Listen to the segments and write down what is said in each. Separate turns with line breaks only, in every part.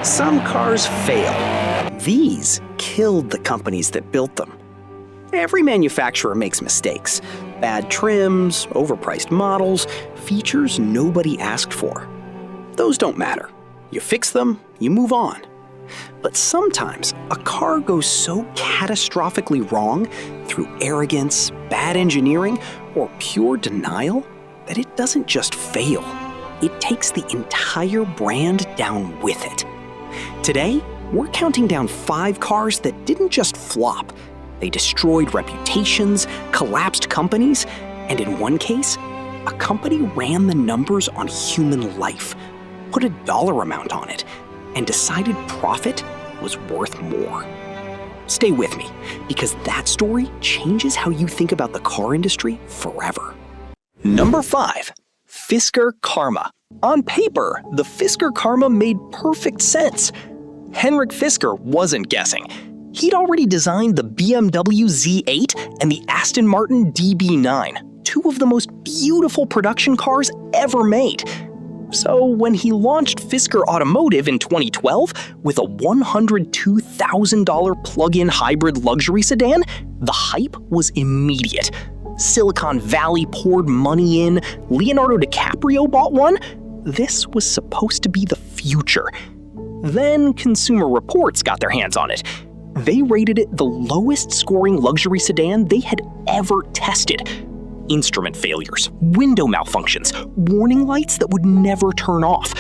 Some cars fail. These killed the companies that built them. Every manufacturer makes mistakes. Bad trims, overpriced models, features nobody asked for. Those don't matter. You fix them, you move on. But sometimes a car goes so catastrophically wrong through arrogance, bad engineering, or pure denial that it doesn't just fail. It takes the entire brand down with it. Today, we're counting down 5 cars that didn't just flop. They destroyed reputations, collapsed companies, and in one case, a company ran the numbers on human life, put a dollar amount on it, and decided profit was worth more. Stay with me, because that story changes how you think about the car industry forever. Number 5. Fisker Karma. On paper, the Fisker Karma made perfect sense. Henrik Fisker wasn't guessing. He'd already designed the BMW Z8 and the Aston Martin DB9, 2 of the most beautiful production cars ever made. So when he launched Fisker Automotive in 2012 with a $102,000 plug-in hybrid luxury sedan, the hype was immediate. Silicon Valley poured money in, Leonardo DiCaprio bought one. This was supposed to be the future. Then Consumer Reports got their hands on it. They rated it the lowest scoring luxury sedan they had ever tested. Instrument failures, window malfunctions, warning lights that would never turn off.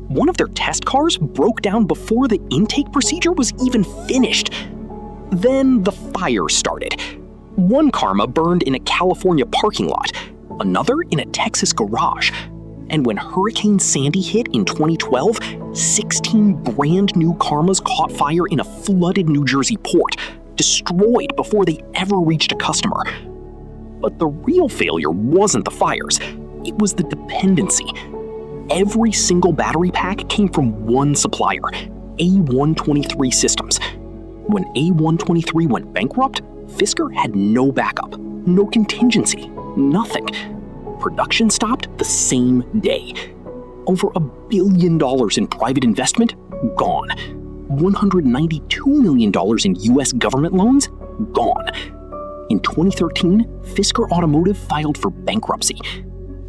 One of their test cars broke down before the intake procedure was even finished. Then the fire started. One Karma burned in a California parking lot, another in a Texas garage. And when Hurricane Sandy hit in 2012, 16 brand new Karmas caught fire in a flooded New Jersey port, destroyed before they ever reached a customer. But the real failure wasn't the fires, it was the dependency. Every single battery pack came from one supplier, A123 Systems. When A123 went bankrupt, Fisker had no backup, no contingency, nothing. Production stopped the same day. Over $1 billion in private investment, gone. $192 million in US government loans, gone. In 2013, Fisker Automotive filed for bankruptcy.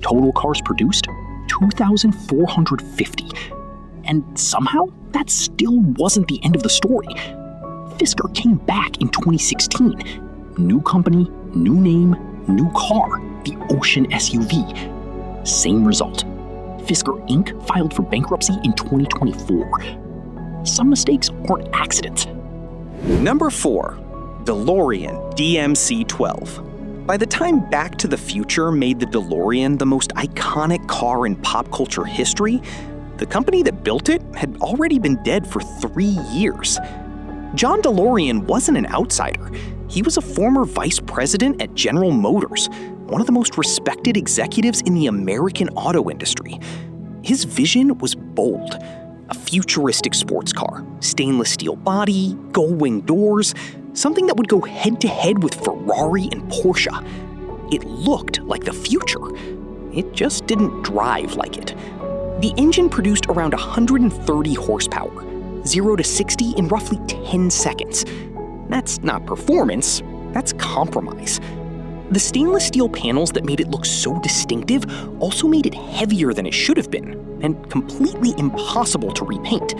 Total cars produced, 2,450. And somehow, that still wasn't the end of the story. Fisker came back in 2016. New company, new name, new car, the Ocean SUV. Same result. Fisker Inc. filed for bankruptcy in 2024. Some mistakes aren't accidents. Number 4. DeLorean DMC-12. By the time Back to the Future made the DeLorean the most iconic car in pop culture history, the company that built it had already been dead for 3 years. John DeLorean wasn't an outsider. He was a former vice president at General Motors, one of the most respected executives in the American auto industry. His vision was bold. A futuristic sports car, stainless steel body, gull-wing doors, something that would go head-to-head with Ferrari and Porsche. It looked like the future. It just didn't drive like it. The engine produced around 130 horsepower, 0 to 60 in roughly 10 seconds. That's not performance, that's compromise. The stainless steel panels that made it look so distinctive also made it heavier than it should have been, and completely impossible to repaint.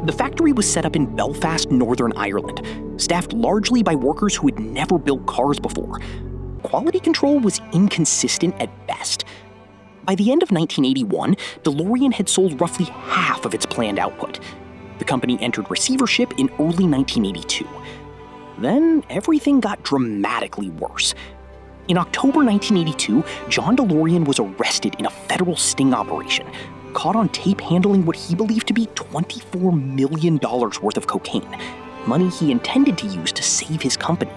The factory was set up in Belfast, Northern Ireland, staffed largely by workers who had never built cars before. Quality control was inconsistent at best. By the end of 1981, DeLorean had sold roughly half of its planned output. The company entered receivership in early 1982. Then everything got dramatically worse. In October 1982, John DeLorean was arrested in a federal sting operation, caught on tape handling what he believed to be $24 million worth of cocaine, money he intended to use to save his company.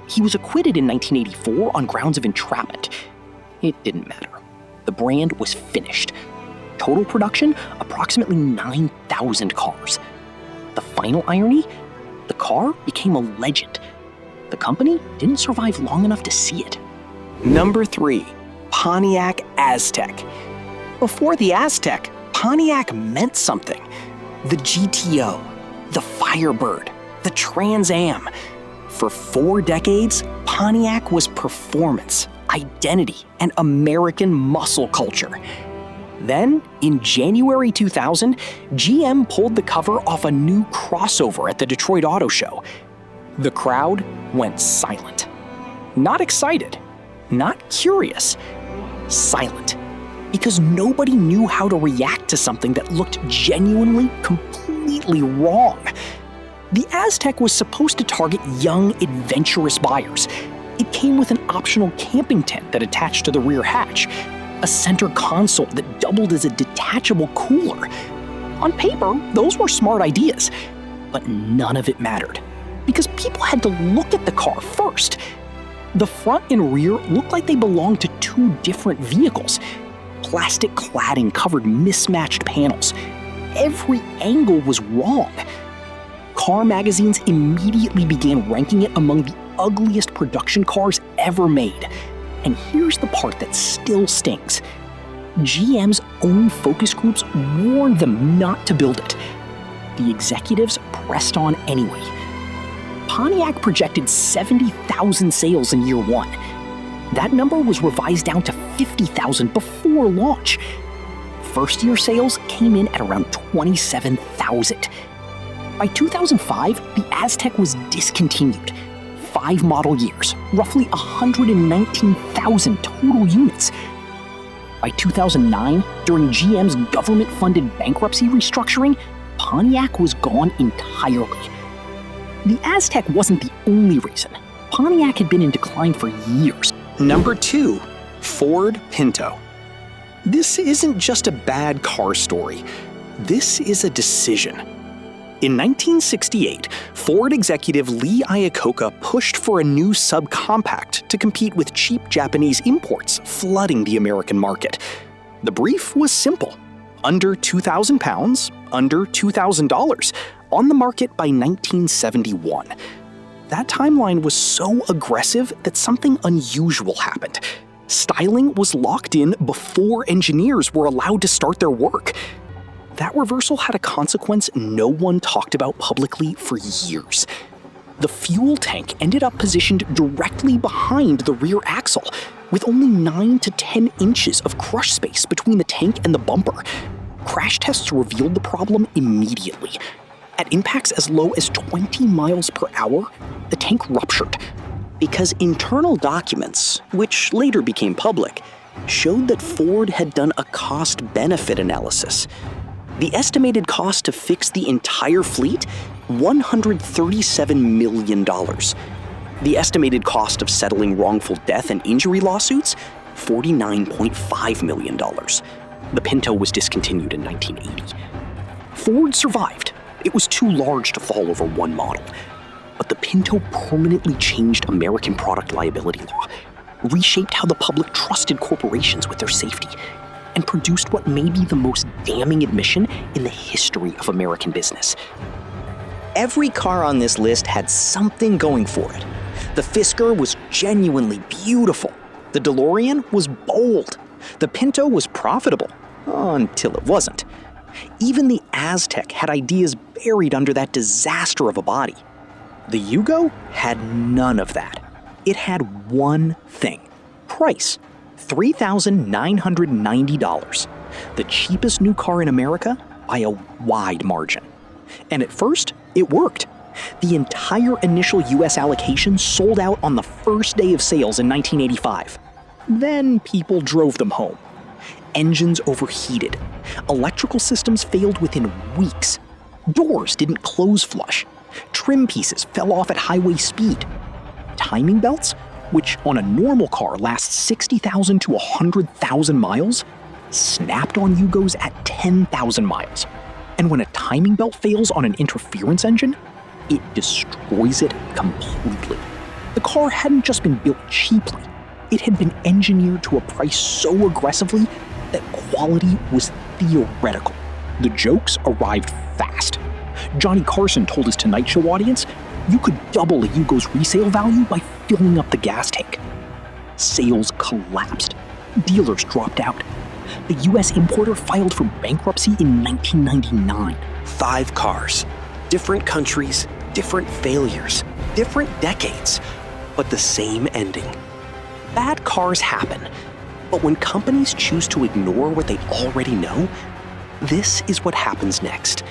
He was acquitted in 1984 on grounds of entrapment. It didn't matter. The brand was finished. Total production, approximately 9,000 cars. The final irony? The car became a legend. The company didn't survive long enough to see it. Number 3. Pontiac Aztek. Before the Aztek, Pontiac meant something. the GTO, the Firebird, the Trans Am. For 4 decades, Pontiac was performance, identity, and American muscle culture. Then, in January 2000, GM pulled the cover off a new crossover at the Detroit Auto Show. The crowd went silent. Not excited, not curious, silent. Because nobody knew how to react to something that looked genuinely, completely wrong. The Aztek was supposed to target young, adventurous buyers. It came with an optional camping tent that attached to the rear hatch, a center console that doubled as a detachable cooler. On paper, those were smart ideas, but none of it mattered, because people had to look at the car first. The front and rear looked like they belonged to 2 different vehicles. Plastic cladding covered mismatched panels. Every angle was wrong. Car magazines immediately began ranking it among the ugliest production cars ever made. And here's the part that still stings. GM's own focus groups warned them not to build it. The executives pressed on anyway. Pontiac projected 70,000 sales in year 1. That number was revised down to 50,000 before launch. First-year sales came in at around 27,000. By 2005, the Aztek was discontinued. 5 model years, roughly 119,000 total units. By 2009, during GM's government-funded bankruptcy restructuring, Pontiac was gone entirely. The Aztek wasn't the only reason. Pontiac had been in decline for years.
Number 2, Ford Pinto. This isn't just a bad car story. This is a decision. In 1968, Ford executive Lee Iacocca pushed for a new subcompact to compete with cheap Japanese imports flooding the American market. The brief was simple: under 2,000 pounds, under $2,000, on the market by 1971. That timeline was so aggressive that something unusual happened. Styling was locked in before engineers were allowed to start their work. That reversal had a consequence no one talked about publicly for years. The fuel tank ended up positioned directly behind the rear axle, with only 9 to 10 inches of crush space between the tank and the bumper. Crash tests revealed the problem immediately. At impacts as low as 20 miles per hour, the tank ruptured. Because internal documents, which later became public, showed that Ford had done a cost-benefit analysis. The estimated cost to fix the entire fleet? $137 million. The estimated cost of settling wrongful death and injury lawsuits? $49.5 million. The Pinto was discontinued in 1980. Ford survived. It was too large to fall over one model. But the Pinto permanently changed American product liability law, reshaped how the public trusted corporations with their safety, and produced what may be the most damning admission in the history of American business.
Every car on this list had something going for it. The Fisker was genuinely beautiful. The DeLorean was bold. The Pinto was profitable, until it wasn't. Even the Aztek had ideas buried under that disaster of a body. The Yugo had none of that. It had one thing: price. $3,990. The cheapest new car in America by a wide margin. And at first, it worked. The entire initial US allocation sold out on the first day of sales in 1985. Then people drove them home. Engines overheated. Electrical systems failed within weeks. Doors didn't close flush. Trim pieces fell off at highway speed. Timing belts, which on a normal car lasts 60,000 to 100,000 miles, snapped on Yugos at 10,000 miles. And when a timing belt fails on an interference engine, it destroys it completely. The car hadn't just been built cheaply. It had been engineered to a price so aggressively that quality was theoretical. The jokes arrived fast. Johnny Carson told his Tonight Show audience, you could double a Yugo's resale value by filling up the gas tank. Sales collapsed. Dealers dropped out. The US importer filed for bankruptcy in 1999.
5 cars, different countries, different failures, different decades, but the same ending. Bad cars happen, but when companies choose to ignore what they already know, this is what happens next.